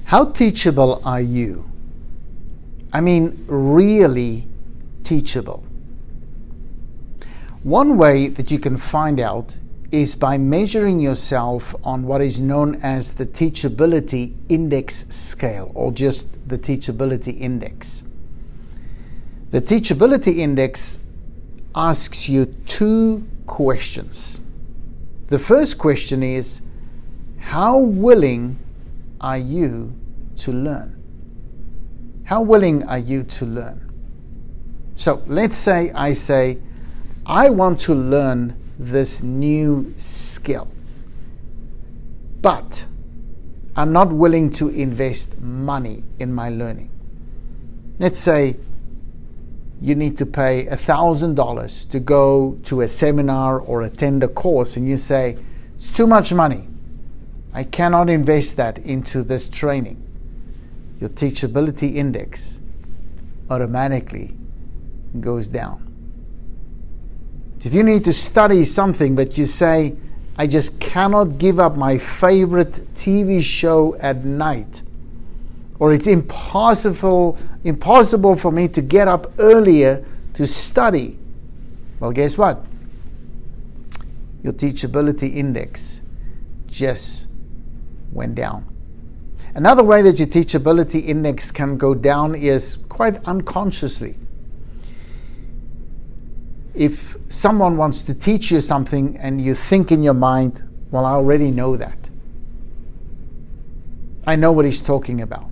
How teachable are you? I mean, really teachable. One way that you can find out is by measuring yourself on what is known as the teachability index scale, or just the teachability index. The teachability index asks you two questions. The first question is, how willing are you to learn? How willing are you to learn? So let's say I want to learn this new skill, but I'm not willing to invest money in my learning. Let's say you need to pay $1,000 to go to a seminar or attend a course, and you say, it's too much money. I cannot invest that into this training. Your teachability index automatically goes down. If you need to study something, but you say, I just cannot give up my favorite TV show at night, or it's impossible for me to get up earlier to study, well, guess what? Your teachability index just went down. Another way that your teachability index can go down is quite unconsciously. If someone wants to teach you something and you think in your mind, well, I already know that. I know what he's talking about.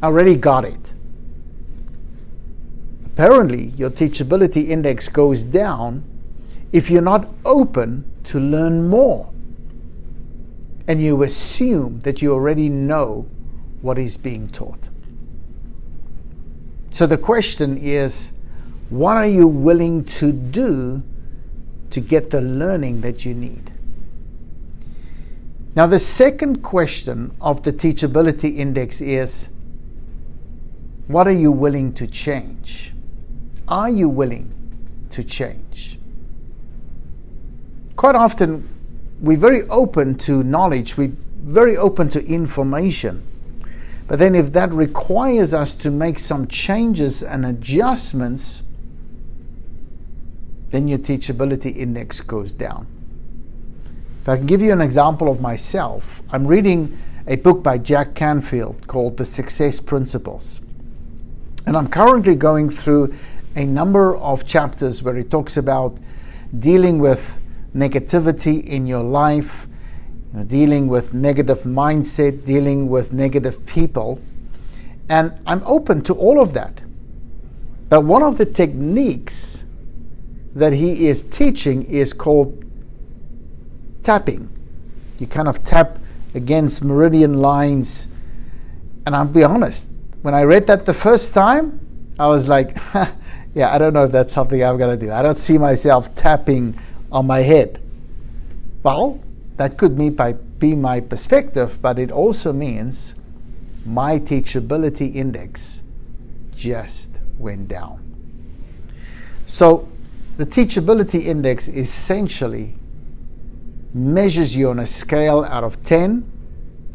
I already got it. Apparently, your teachability index goes down if you're not open to learn more, and you assume that you already know what is being taught. So the question is, what are you willing to do to get the learning that you need? Now, the second question of the teachability index is, what are you willing to change? Are you willing to change? Quite often, we're very open to knowledge, we're very open to information. But then if that requires us to make some changes and adjustments, then your teachability index goes down. If I can give you an example of myself, I'm reading a book by Jack Canfield called The Success Principles. And I'm currently going through a number of chapters where he talks about dealing with negativity in your life, dealing with negative mindset, dealing with negative people. And I'm open to all of that. But one of the techniques that he is teaching is called tapping. You kind of tap against meridian lines. And I'll be honest, when I read that the first time, I was like, yeah, I don't know if that's something I'm going to do. I don't see myself tapping on my head. Well, that could be my perspective, but it also means my teachability index just went down. So the teachability index essentially measures you on a scale out of 10,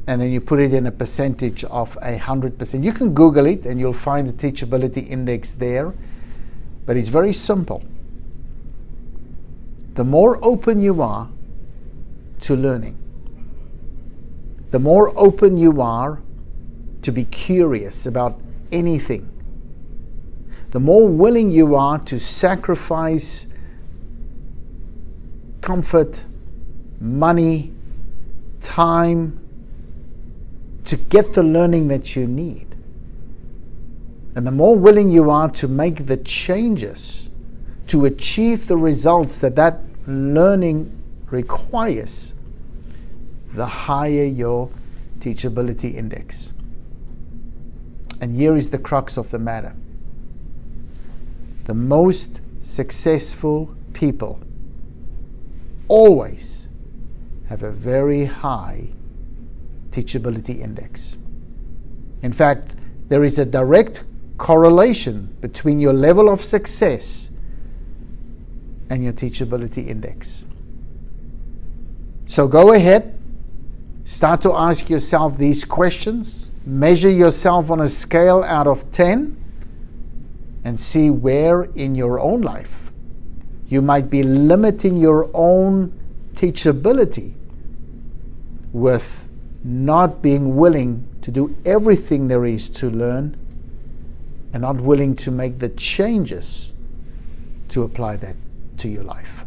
and then you put it in a percentage of 100%. You can Google it and you'll find the teachability index there, but it's very simple. The more open you are to learning, the more open you are to be curious about anything, the more willing you are to sacrifice comfort, money, time to get the learning that you need. And the more willing you are to make the changes to achieve the results that learning requires, the higher your teachability index. And here is the crux of the matter. The most successful people always have a very high teachability index. In fact, there is a direct correlation between your level of success and your teachability index. So go ahead Start to ask yourself these questions. Measure yourself on a scale out of 10 and see where in your own life you might be limiting your own teachability with not being willing to do everything there is to learn and not willing to make the changes to apply that to your life.